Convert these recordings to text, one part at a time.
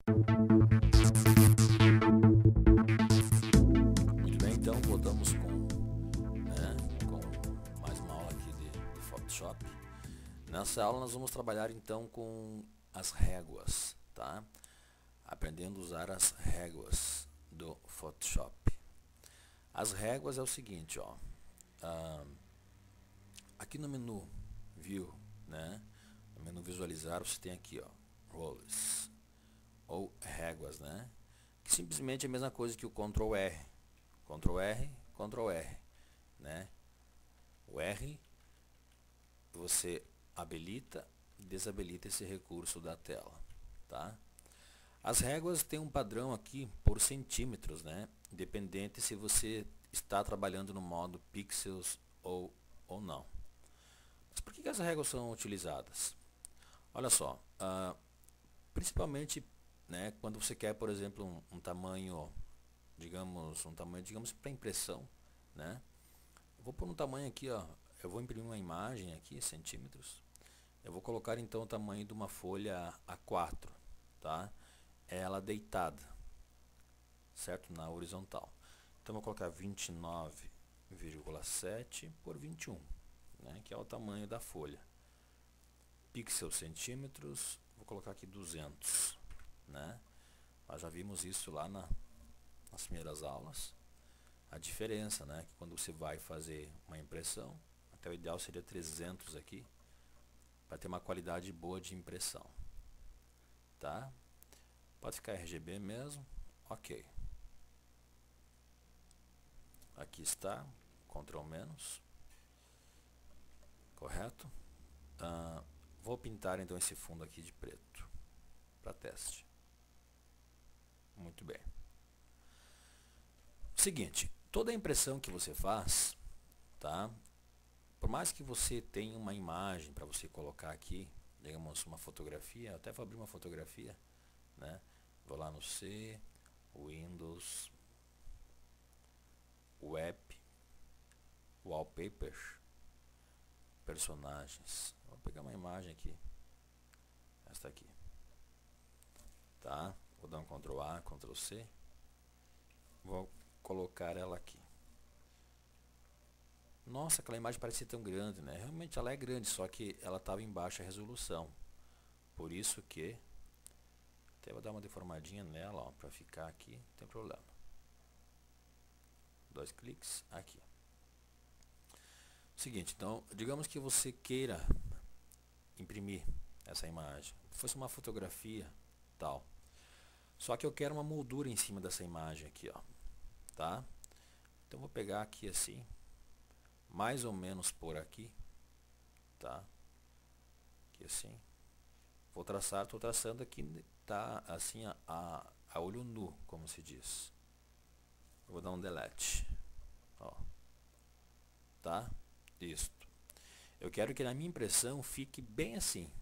Muito bem, então voltamos com mais uma aula aqui de Photoshop. Nessa aula nós vamos trabalhar então com as réguas, tá? Aprendendo a usar as réguas do Photoshop. As réguas é o seguinte, ó. Aqui no menu View, né? No menu Visualizar, você tem aqui, ó, Roles ou réguas, né? Que simplesmente é a mesma coisa que o Ctrl R, Ctrl R, Ctrl R, né? O R você habilita e desabilita esse recurso da tela, tá? As réguas têm um padrão aqui por centímetros, né? Independente se você está trabalhando no modo pixels ou não. Mas por que as réguas são utilizadas? Olha só, principalmente, né, quando você quer, por exemplo, um tamanho, digamos para impressão, né? Eu vou pôr um tamanho aqui, ó. Eu vou imprimir uma imagem aqui, centímetros. Eu vou colocar então o tamanho de uma folha A4, tá? Ela deitada, certo? Na horizontal. Então eu vou colocar 29,7 por 21, né? Que é o tamanho da folha. Pixels centímetros, vou colocar aqui 200, né? Nós já vimos isso lá nas primeiras aulas. A diferença, né? Que quando você vai fazer uma impressão, até o ideal seria 300 aqui, para ter uma qualidade boa de impressão, tá? Pode ficar RGB mesmo, ok. Aqui está, Ctrl menos, correto? Vou pintar então esse fundo aqui de preto, para teste. Muito bem. Seguinte, toda impressão que você faz, tá? Por mais que você tenha uma imagem para você colocar aqui, digamos uma fotografia, até vou abrir uma fotografia, né? Vou lá no C, Windows, Web, Wallpaper, personagens. Vou pegar uma imagem aqui, esta aqui, tá? Vou dar um Ctrl A, Ctrl C, vou colocar ela aqui. Nossa, aquela imagem parece tão grande, né? Realmente ela é grande, só que ela estava em baixa resolução. Por isso que até vou dar uma deformadinha nela, ó, para ficar aqui, não tem problema. 2 cliques aqui. Seguinte, então, digamos que você queira imprimir essa imagem. Se fosse uma fotografia, tal. Só que eu quero uma moldura em cima dessa imagem aqui, ó, tá? Então vou pegar aqui assim, mais ou menos por aqui, tá? Aqui assim. Vou traçar, estou traçando aqui, tá assim a olho nu, como se diz. Eu vou dar um delete, ó, tá? Isto. Eu quero que na minha impressão fique bem assim,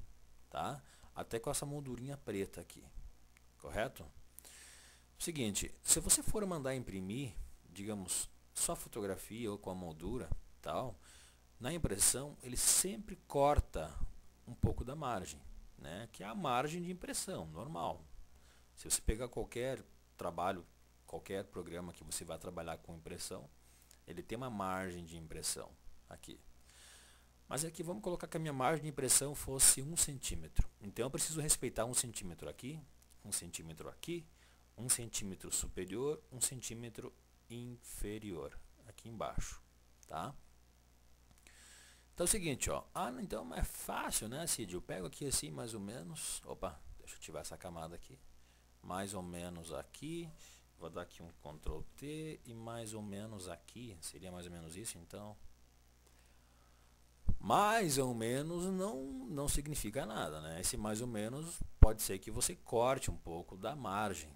tá? Até com essa moldurinha preta aqui, correto? Seguinte, se você for mandar imprimir, digamos, só fotografia ou com a moldura, tal, na impressão ele sempre corta um pouco da margem, né? Que é a margem de impressão, normal. Se você pegar qualquer trabalho, qualquer programa que você vai trabalhar com impressão, ele tem uma margem de impressão aqui. Mas aqui vamos colocar que a minha margem de impressão fosse 1 centímetro. Então eu preciso respeitar 1 centímetro aqui, 1 centímetro aqui, 1 centímetro superior, 1 centímetro inferior, aqui embaixo, tá? Então é o seguinte, ó. Então é fácil, né, Cid? Eu pego aqui assim, mais ou menos. Opa, deixa eu ativar essa camada aqui. Mais ou menos aqui. Vou dar aqui um Ctrl T e mais ou menos aqui. Seria mais ou menos isso, então. Mais ou menos não significa nada, né? Esse mais ou menos pode ser que você corte um pouco da margem,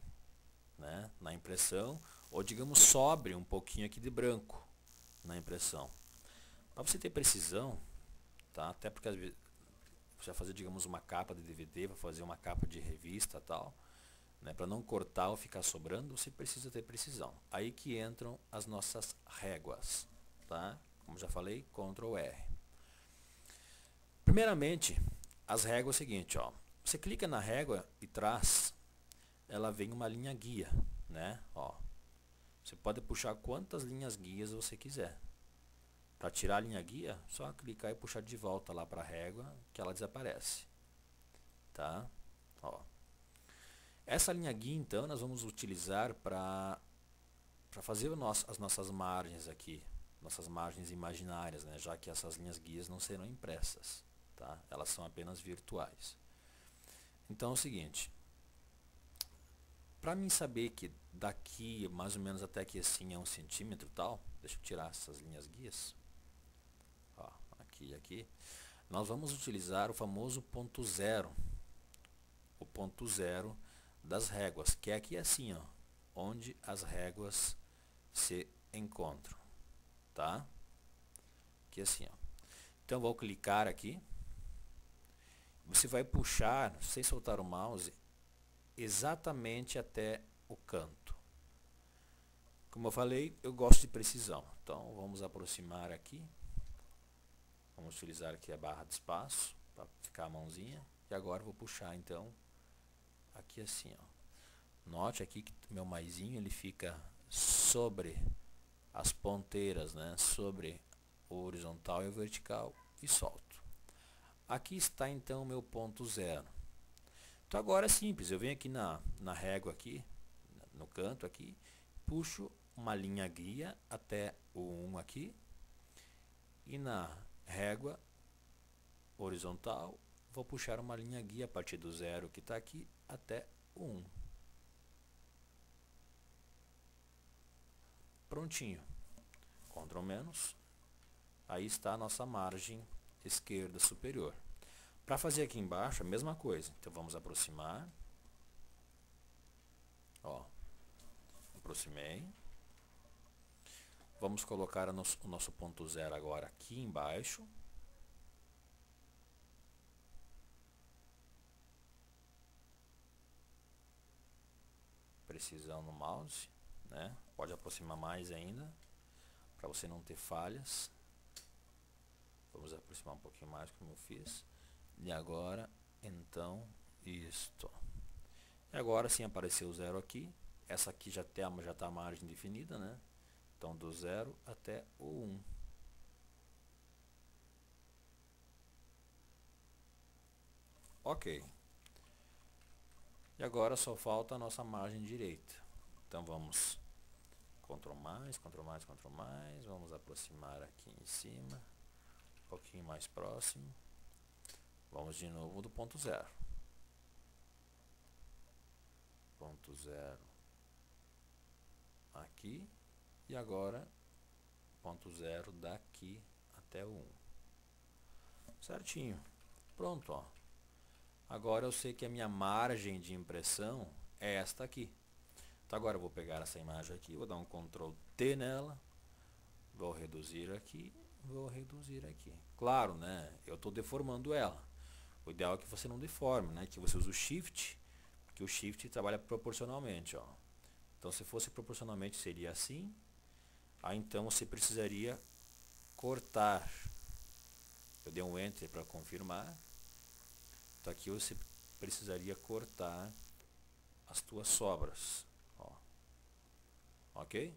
né, na impressão, ou digamos sobre um pouquinho aqui de branco na impressão. Para você ter precisão, tá? Até porque às vezes você vai fazer, digamos, uma capa de DVD, vai fazer uma capa de revista, tal, né? Para não cortar ou ficar sobrando, você precisa ter precisão. Aí que entram as nossas réguas, tá? Como já falei, Ctrl R. Primeiramente, as réguas é o seguinte, ó. Você clica na régua e traz, ela vem uma linha guia, né? Ó, você pode puxar quantas linhas guias você quiser. Para tirar a linha guia, só clicar e puxar de volta lá para a régua que ela desaparece, tá? Ó. Essa linha guia então nós vamos utilizar para fazer as nossas margens aqui, nossas margens imaginárias, né? Já que essas linhas guias não serão impressas, tá? Elas são apenas virtuais. Então é o seguinte, para mim saber que daqui mais ou menos até aqui assim é 1 centímetro e tal, deixa eu tirar essas linhas guias. Ó, aqui e aqui. Nós vamos utilizar o famoso ponto zero. O ponto zero das réguas, que é aqui assim, ó, onde as réguas se encontram, tá? Aqui assim, ó. Então vou clicar aqui. Você vai puxar, sem soltar o mouse, exatamente até o canto. Como eu falei, eu gosto de precisão. Então vamos aproximar aqui. Vamos utilizar aqui a barra de espaço para ficar a mãozinha. E agora vou puxar então aqui assim, ó. Note aqui que meu maisinho ele fica sobre as ponteiras, né? Sobre o horizontal e o vertical e solto. Aqui está então o meu ponto zero. Então agora é simples, eu venho aqui na régua aqui, no canto aqui, puxo uma linha guia até o 1 aqui, e na régua horizontal vou puxar uma linha guia a partir do 0 que está aqui até o 1. Prontinho. Ctrl menos. Aí está a nossa margem esquerda superior. Para fazer aqui embaixo a mesma coisa. Então vamos aproximar. Ó, aproximei. Vamos colocar o nosso ponto zero agora aqui embaixo. Precisão no mouse, né? Pode aproximar mais ainda, para você não ter falhas. Vamos aproximar um pouquinho mais, como eu fiz. E agora, então, isto. E agora sim apareceu o zero aqui. Essa aqui já está a margem definida, né? Então, do 0 até o 1. Ok. E agora só falta a nossa margem direita. Então vamos Ctrl mais, Ctrl mais, Ctrl mais. Vamos aproximar aqui em cima. Um pouquinho mais próximo. Vamos de novo do ponto zero. Ponto zero aqui. E agora ponto zero daqui até o 1. Certinho. Pronto, ó. Agora eu sei que a minha margem de impressão é esta aqui. Então agora eu vou pegar essa imagem aqui, vou dar um Ctrl T nela, vou reduzir aqui, vou reduzir aqui. Claro, né? Eu estou deformando ela. O ideal é que você não deforme, né? Que você use o Shift, porque o Shift trabalha proporcionalmente, ó. Então se fosse proporcionalmente seria assim. Aí então você precisaria cortar. Eu dei um Enter para confirmar. Então aqui você precisaria cortar as tuas sobras, ó. Ok?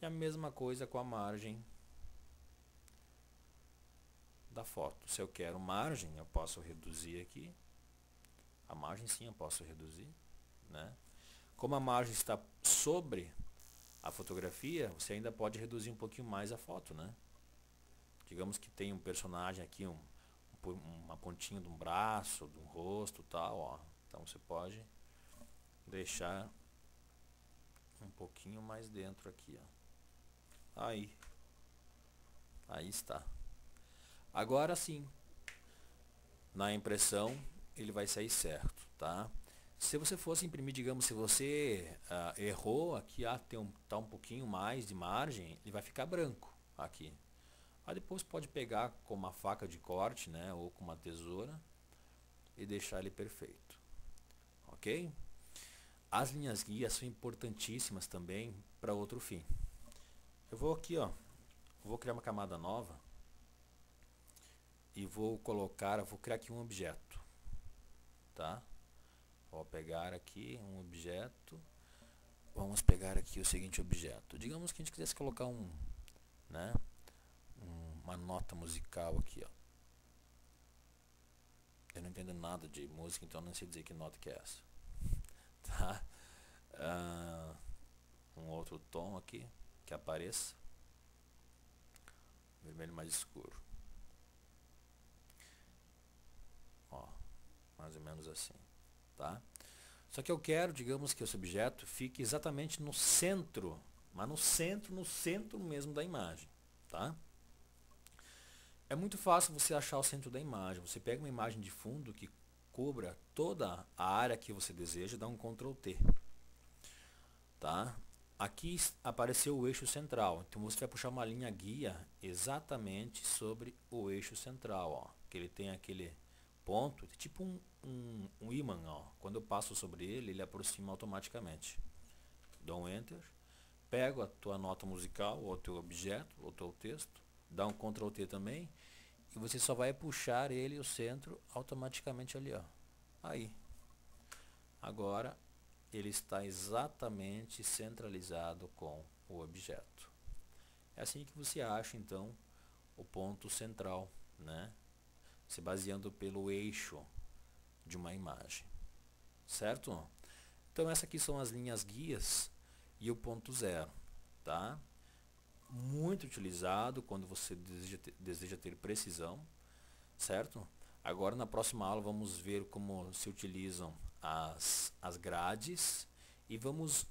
E a mesma coisa com a margem da foto. Se eu quero margem, eu posso reduzir aqui. A margem sim eu posso reduzir, né? Como a margem está sobre a fotografia, você ainda pode reduzir um pouquinho mais a foto, né? Digamos que tem um personagem aqui, uma pontinha de um braço, de um rosto, tal, ó. Então você pode deixar um pouquinho mais dentro aqui, ó. Aí está. Agora sim, na impressão ele vai sair certo, tá? Se você fosse imprimir, digamos, se você errou aqui, tá um pouquinho mais de margem, ele vai ficar branco aqui. Aí depois pode pegar com uma faca de corte, né, ou com uma tesoura e deixar ele perfeito, ok? As linhas guias são importantíssimas também para outro fim. Eu vou aqui, ó, vou criar uma camada nova e vou criar aqui um objeto, tá? Vou pegar aqui um objeto. Vamos pegar aqui o seguinte objeto. Digamos que a gente quisesse colocar né, uma nota musical aqui, ó. Eu não entendo nada de música, então não sei dizer que nota que é essa. Tá? Um outro tom aqui que apareça. Vermelho mais escuro. Ó, mais ou menos assim, tá? Só que eu quero, digamos que esse objeto fique exatamente no centro, mas no centro mesmo da imagem, tá? É muito fácil você achar o centro da imagem. Você pega uma imagem de fundo que cubra toda a área que você deseja, dá um Ctrl T, tá? Aqui apareceu o eixo central, então você vai puxar uma linha guia exatamente sobre o eixo central, ó, que ele tem aquele ponto, tipo um ímã, ó. Quando eu passo sobre ele, ele aproxima automaticamente. Dou um Enter, pego a tua nota musical, ou o teu objeto, ou o teu texto, dá um Ctrl T também, e você só vai puxar ele, o centro, automaticamente ali, ó. Aí. Agora ele está exatamente centralizado com o objeto. É assim que você acha então o ponto central, né? Se baseando pelo eixo de uma imagem, certo? Então essas aqui são as linhas guias e o ponto zero, tá? Muito utilizado quando você deseja ter precisão, certo? Agora na próxima aula vamos ver como se utilizam as grades e vamos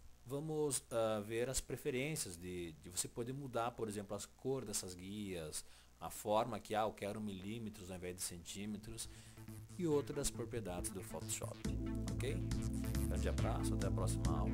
ver as preferências de você poder mudar, por exemplo, as cores dessas guias, a forma que eu quero milímetros ao invés de centímetros e outras propriedades do Photoshop, ok? Grande abraço, até a próxima aula.